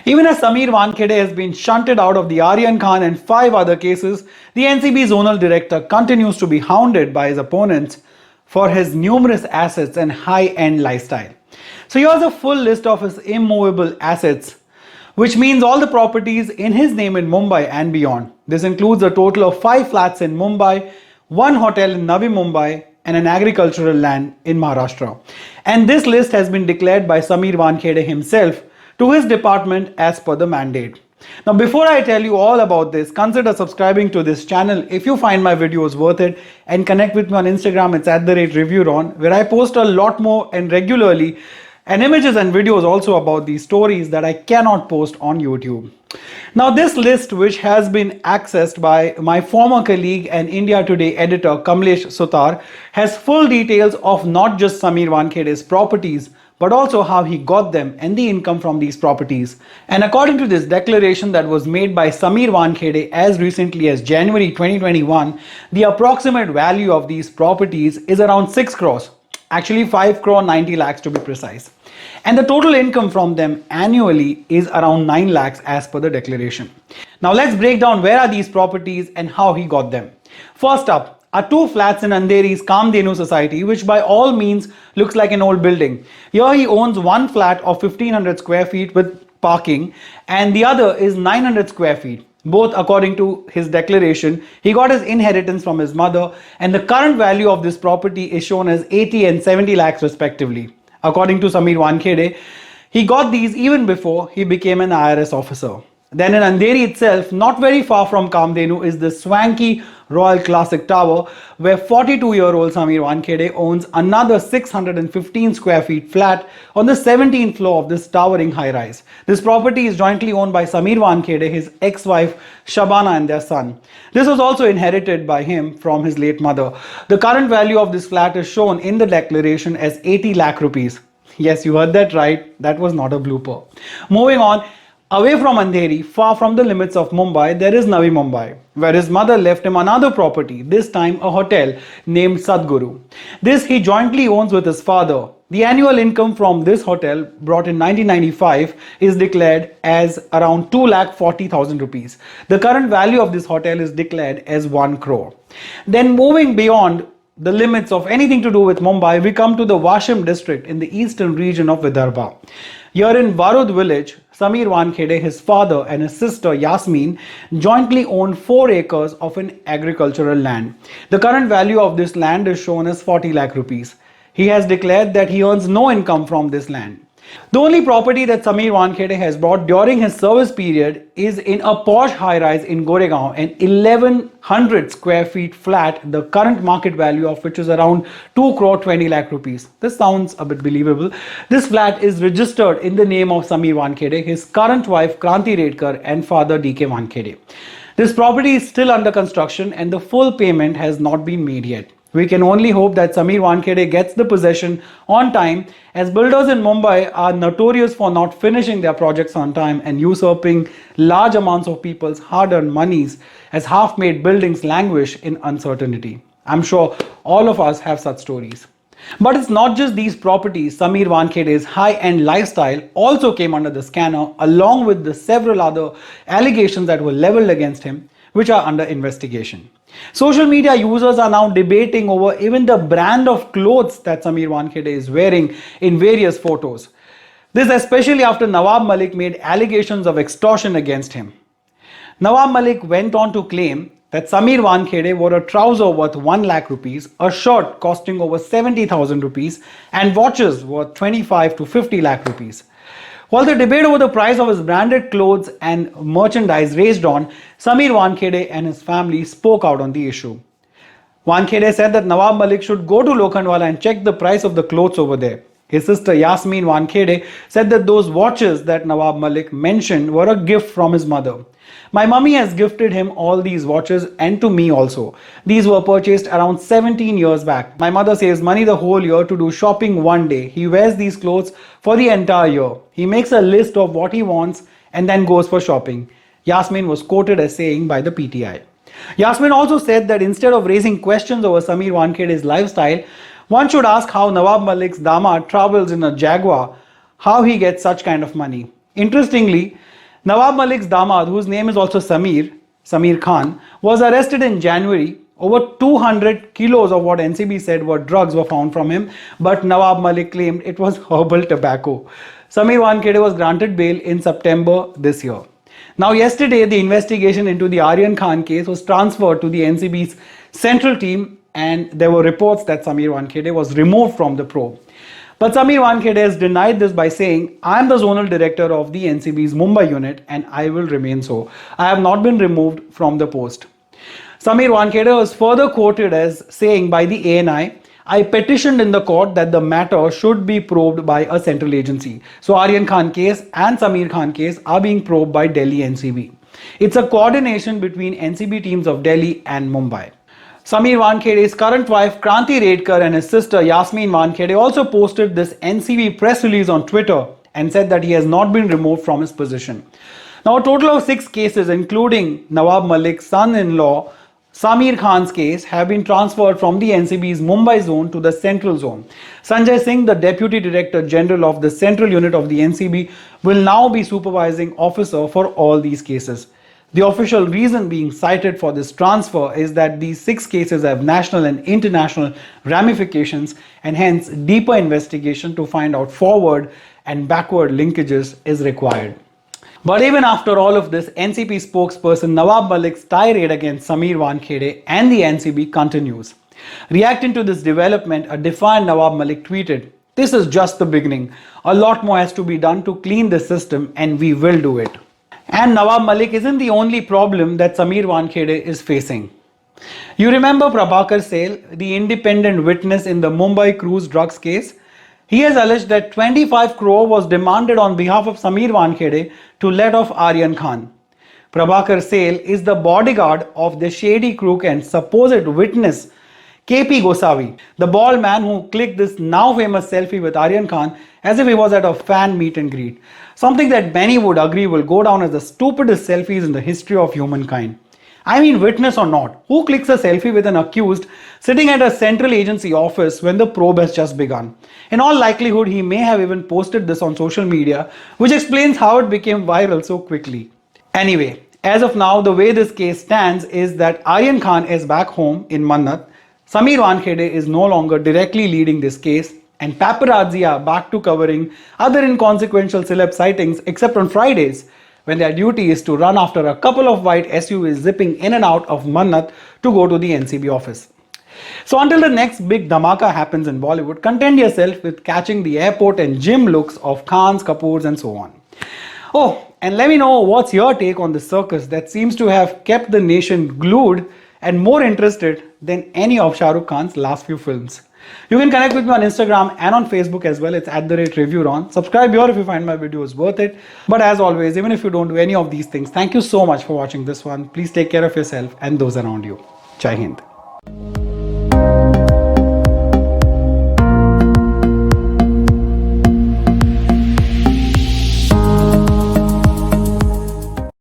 Even as Sameer Wankhede has been shunted out of the Aryan Khan and 5 other cases, the NCB Zonal Director continues to be hounded by his opponents for his numerous assets and high-end lifestyle. So here's a full list of his immovable assets, which means all the properties in his name in Mumbai and beyond. This includes a total of 5 flats in Mumbai, 1 hotel in Navi Mumbai, and an agricultural land in Maharashtra. And this list has been declared by Sameer Wankhede himself to his department as per the mandate. Now, before I tell you all about this, consider subscribing to this channel if you find my videos worth it, and connect with me on Instagram. It's @ReviewRon, where I post a lot more and regularly, and images and videos also about these stories that I cannot post on YouTube. Now, this list, which has been accessed by my former colleague and India Today editor Kamlesh Sutar, has full details of not just Sameer Wankhede's properties, but also how he got them and the income from these properties. And according to this declaration that was made by Sameer Wankhede as recently as January 2021, the approximate value of these properties is around 6 crores. Actually 5 crore 90 lakhs to be precise. And the total income from them annually is around 9 lakhs as per the declaration. Now let's break down where are these properties and how he got them. First up are 2 flats in Andheri's Kamdenu Society, which by all means looks like an old building. Here he owns 1 flat of 1500 square feet with parking, and the other is 900 square feet. Both according to his declaration. He got his inheritance from his mother, and the current value of this property is shown as 80 and 70 lakhs respectively. According to Sameer Wankhede, he got these even before he became an IRS officer. Then in Andheri itself, not very far from Kamdenu, is the swanky Royal Classic Tower, where 42-year-old Sameer Wankhede owns another 615 square feet flat on the 17th floor of this towering high-rise. This property is jointly owned by Sameer Wankhede, his ex-wife Shabana, and their son. This was also inherited by him from his late mother. The current value of this flat is shown in the declaration as 80 lakh rupees. Yes, you heard that right. That was not a blooper. Moving on. Away from Andheri, far from the limits of Mumbai, there is Navi Mumbai, where his mother left him another property, this time a hotel named Sadhguru. This he jointly owns with his father. The annual income from this hotel, brought in 1995, is declared as around 2,40,000 rupees. The current value of this hotel is declared as 1 crore. Then moving beyond the limits of anything to do with Mumbai, we come to the Washim district in the eastern region of Vidarbha. Here in Varud village, Sameer Wankhede, his father, and his sister Yasmin jointly own 4 acres of an agricultural land. The current value of this land is shown as 40 lakh rupees. He has declared that he earns no income from this land. The only property that Sameer Wankhede has bought during his service period is in a posh high-rise in Goregaon, an 1100 square feet flat, the current market value of which is around 2 crore 20 lakh rupees. This sounds a bit believable. This flat is registered in the name of Sameer Wankhede, his current wife Kranti Redkar, and father DK Wankhede. This property is still under construction and the full payment has not been made yet. We can only hope that Sameer Wankhede gets the possession on time, as builders in Mumbai are notorious for not finishing their projects on time and usurping large amounts of people's hard-earned monies, as half-made buildings languish in uncertainty. I'm sure all of us have such stories. But it's not just these properties. Sameer Wankhede's high-end lifestyle also came under the scanner, along with the several other allegations that were leveled against him, which are under investigation. Social media users are now debating over even the brand of clothes that Sameer Wankhede is wearing in various photos. This especially after Nawab Malik made allegations of extortion against him. Nawab Malik went on to claim that Sameer Wankhede wore a trouser worth 1 lakh rupees, a shirt costing over 70,000 rupees, and watches worth 25 to 50 lakh rupees. While the debate over the price of his branded clothes and merchandise raged on, Sameer Wankhede and his family spoke out on the issue. Wankhede said that Nawab Malik should go to Lokhandwala and check the price of the clothes over there. His sister Yasmin Wankhede said that those watches that Nawab Malik mentioned were a gift from his mother. My mummy has gifted him all these watches and to me also. These were purchased around 17 years back. My mother saves money the whole year to do shopping one day. He wears these clothes for the entire year. He makes a list of what he wants and then goes for shopping. Yasmin was quoted as saying by the PTI. Yasmin also said that instead of raising questions over Sameer Wankhede's lifestyle, one should ask how Nawab Malik's Dama travels in a Jaguar, how he gets such kind of money. Interestingly, Nawab Malik's damad, whose name is also Sameer Khan, was arrested in January. Over 200 kilos of what NCB said were drugs were found from him, but Nawab Malik claimed it was herbal tobacco. Sameer Wankhede was granted bail in September this year. Now, yesterday, the investigation into the Aryan Khan case was transferred to the NCB's central team, and there were reports that Sameer Wankhede was removed from the probe. But Sameer Wankhede has denied this by saying, I am the zonal director of the NCB's Mumbai unit and I will remain so. I have not been removed from the post. Sameer Wankhede was further quoted as saying by the ANI, I petitioned in the court that the matter should be probed by a central agency. So Aryan Khan case and Sameer Khan case are being probed by Delhi NCB. It's a coordination between NCB teams of Delhi and Mumbai. Sameer Wankhede's current wife Kranti Redkar and his sister Yasmin Wankhede also posted this NCB press release on Twitter and said that he has not been removed from his position. Now, a total of 6 cases, including Nawab Malik's son-in-law Sameer Khan's case, have been transferred from the NCB's Mumbai zone to the central zone. Sanjay Singh, the Deputy Director General of the central unit of the NCB, will now be supervising officer for all these cases. The official reason being cited for this transfer is that these 6 cases have national and international ramifications, and hence deeper investigation to find out forward and backward linkages is required. But even after all of this, NCP spokesperson Nawab Malik's tirade against Sameer Wankhede and the NCB continues. Reacting to this development, a defiant Nawab Malik tweeted, "This is just the beginning. A lot more has to be done to clean the system, and we will do it." And Nawab Malik isn't the only problem that Sameer Wankhede is facing. You remember Prabhakar Sale, the independent witness in the Mumbai Crores drugs case? He has alleged that 25 crore was demanded on behalf of Sameer Wankhede to let off Aryan Khan. Prabhakar Sale is the bodyguard of the shady crook and supposed witness KP Gosavi, the bald man who clicked this now famous selfie with Aryan Khan as if he was at a fan meet and greet. Something that many would agree will go down as the stupidest selfies in the history of humankind. I mean, witness or not, who clicks a selfie with an accused sitting at a central agency office when the probe has just begun? In all likelihood, he may have even posted this on social media, which explains how it became viral so quickly. Anyway, as of now, the way this case stands is that Aryan Khan is back home in Mannat, Sameer Wankhede is no longer directly leading this case, and paparazzi are back to covering other inconsequential celeb sightings except on Fridays, when their duty is to run after a couple of white SUVs zipping in and out of Mannat to go to the NCB office. So until the next big dhamaka happens in Bollywood, content yourself with catching the airport and gym looks of Khans, Kapoors and so on. Oh, and let me know what's your take on this circus that seems to have kept the nation glued and more interested than any of Shah Rukh Khan's last few films. You can connect with me on Instagram and on Facebook as well. It's @ReviewRon. Subscribe here if you find my videos worth it. But as always, even if you don't do any of these things, thank you so much for watching this one. Please take care of yourself and those around you. Jai Hind.